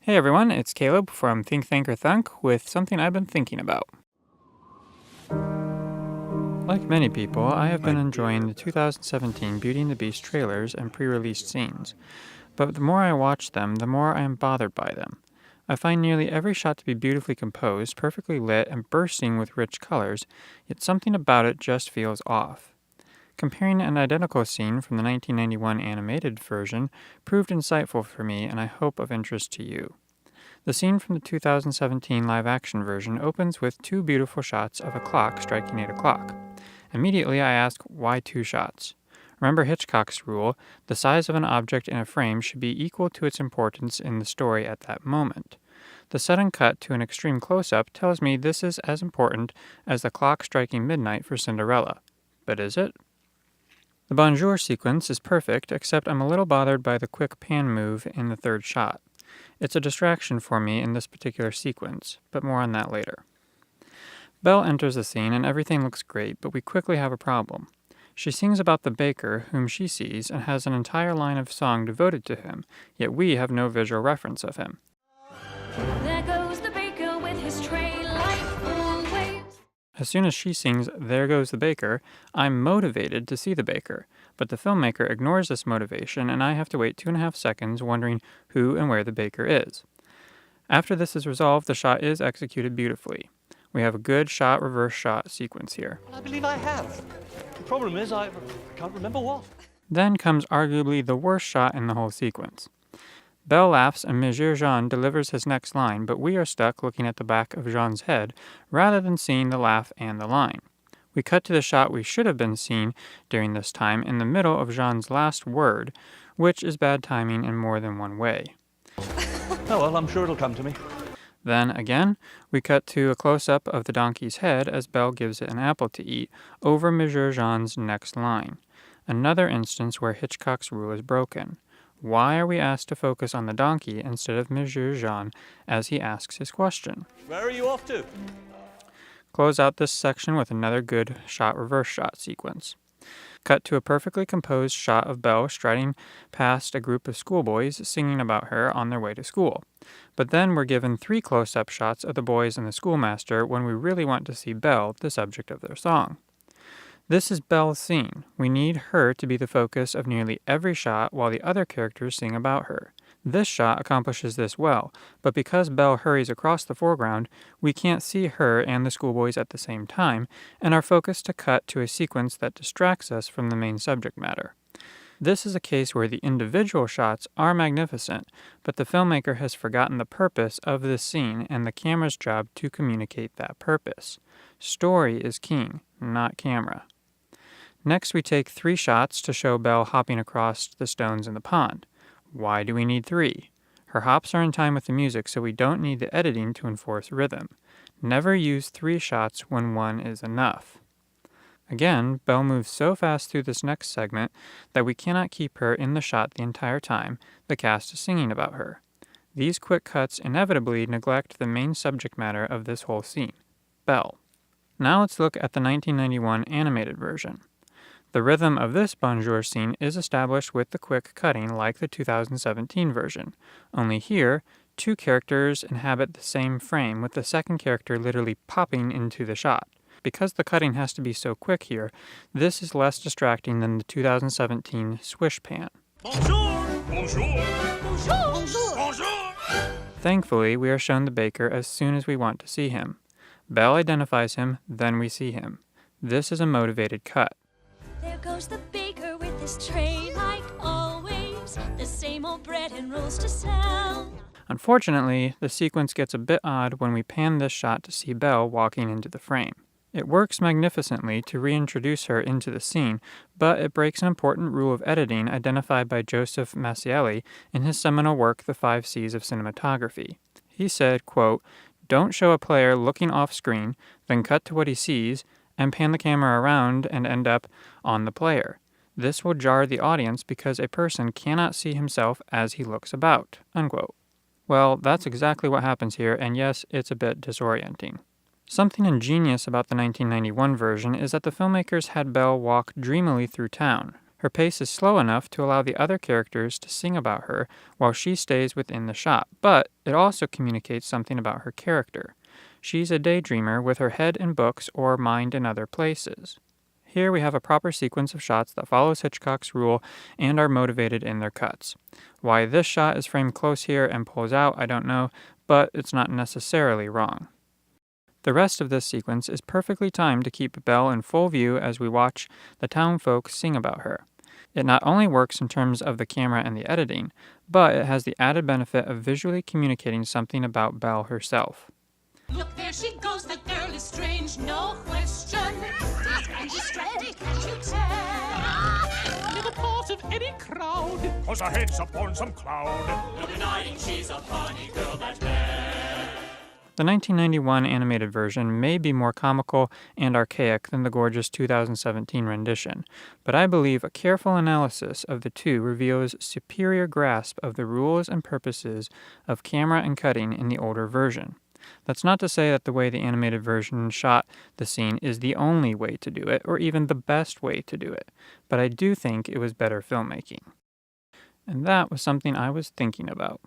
Hey everyone, it's Caleb from Think Thinker Thunk with something I've been thinking about. Like many people, I have been enjoying the 2017 Beauty and the Beast trailers and pre-released scenes, but the more I watch them, the more I am bothered by them. I find nearly every shot to be beautifully composed, perfectly lit, and bursting with rich colors, yet something about it just feels off. Comparing an identical scene from the 1991 animated version proved insightful for me and I hope of interest to you. The scene from the 2017 live-action version opens with two beautiful shots of a clock striking 8 o'clock. Immediately I ask, why two shots? Remember Hitchcock's rule, the size of an object in a frame should be equal to its importance in the story at that moment. The sudden cut to an extreme close-up tells me this is as important as the clock striking midnight for Cinderella. But is it? The bonjour sequence is perfect, except I'm a little bothered by the quick pan move in the third shot. It's a distraction for me in this particular sequence, but more on that later. Belle enters the scene and everything looks great, but we quickly have a problem. She sings about the baker, whom she sees, and has an entire line of song devoted to him, yet we have no visual reference of him. There goes the baker with his tray like always. As soon as she sings, "There Goes the Baker," I'm motivated to see the baker, but the filmmaker ignores this motivation and I have to wait 2.5 seconds wondering who and where the baker is. After this is resolved, the shot is executed beautifully. We have a good shot, reverse shot sequence here. I believe I have. The problem is I can't remember what. Then comes arguably the worst shot in the whole sequence. Belle laughs and Monsieur Jean delivers his next line, but we are stuck looking at the back of Jean's head rather than seeing the laugh and the line. We cut to the shot we should have been seeing during this time in the middle of Jean's last word, which is bad timing in more than one way. Oh well, I'm sure it'll come to me. Then, again, we cut to a close-up of the donkey's head as Belle gives it an apple to eat over Monsieur Jean's next line. Another instance where Hitchcock's rule is broken. Why are we asked to focus on the donkey instead of Monsieur Jean as he asks his question? Where are you off to? Close out this section with another good shot reverse shot sequence. Cut to a perfectly composed shot of Belle striding past a group of schoolboys singing about her on their way to school. But then we're given 3 close-up shots of the boys and the schoolmaster when we really want to see Belle, the subject of their song. This is Belle's scene. We need her to be the focus of nearly every shot while the other characters sing about her. This shot accomplishes this well, but because Belle hurries across the foreground, we can't see her and the schoolboys at the same time, and are focused to cut to a sequence that distracts us from the main subject matter. This is a case where the individual shots are magnificent, but the filmmaker has forgotten the purpose of this scene and the camera's job to communicate that purpose. Story is king, not camera. Next, we take 3 shots to show Belle hopping across the stones in the pond. Why do we need 3? Her hops are in time with the music, so we don't need the editing to enforce rhythm. Never use 3 shots when 1 is enough. Again, Belle moves so fast through this next segment that we cannot keep her in the shot the entire time the cast is singing about her. These quick cuts inevitably neglect the main subject matter of this whole scene, Belle. Now let's look at the 1991 animated version. The rhythm of this bonjour scene is established with the quick cutting like the 2017 version. Only here, 2 characters inhabit the same frame with the second character literally popping into the shot. Because the cutting has to be so quick here, this is less distracting than the 2017 swish pan. Bonjour! Bonjour! Bonjour! Bonjour! Bonjour! Thankfully, we are shown the baker as soon as we want to see him. Belle identifies him, then we see him. This is a motivated cut. There goes the baker with his tray like always. The same old bread and rolls to sell. Unfortunately, the sequence gets a bit odd when we pan this shot to see Belle walking into the frame. It works magnificently to reintroduce her into the scene, but it breaks an important rule of editing identified by Joseph Massielli in his seminal work, The 5 C's of Cinematography. He said, quote, "Don't show a player looking off screen, then cut to what he sees, and pan the camera around and end up on the player. This will jar the audience because a person cannot see himself as he looks about." Unquote. Well, that's exactly what happens here, and yes, it's a bit disorienting. Something ingenious about the 1991 version is that the filmmakers had Belle walk dreamily through town. Her pace is slow enough to allow the other characters to sing about her while she stays within the shot, but it also communicates something about her character. She's a daydreamer with her head in books or mind in other places. Here we have a proper sequence of shots that follows Hitchcock's rule and are motivated in their cuts. Why this shot is framed close here and pulls out, I don't know, but it's not necessarily wrong. The rest of this sequence is perfectly timed to keep Belle in full view as we watch the townfolk sing about her. It not only works in terms of the camera and the editing, but it has the added benefit of visually communicating something about Belle herself. Look, there she goes, the girl is strange, no question. And she's strange, can't you tell? Never part of any crowd, 'cause her head's upon some cloud. No denying she's a funny girl, that Belle. The 1991 animated version may be more comical and archaic than the gorgeous 2017 rendition, but I believe a careful analysis of the two reveals superior grasp of the rules and purposes of camera and cutting in the older version. That's not to say that the way the animated version shot the scene is the only way to do it, or even the best way to do it, but I do think it was better filmmaking. And that was something I was thinking about.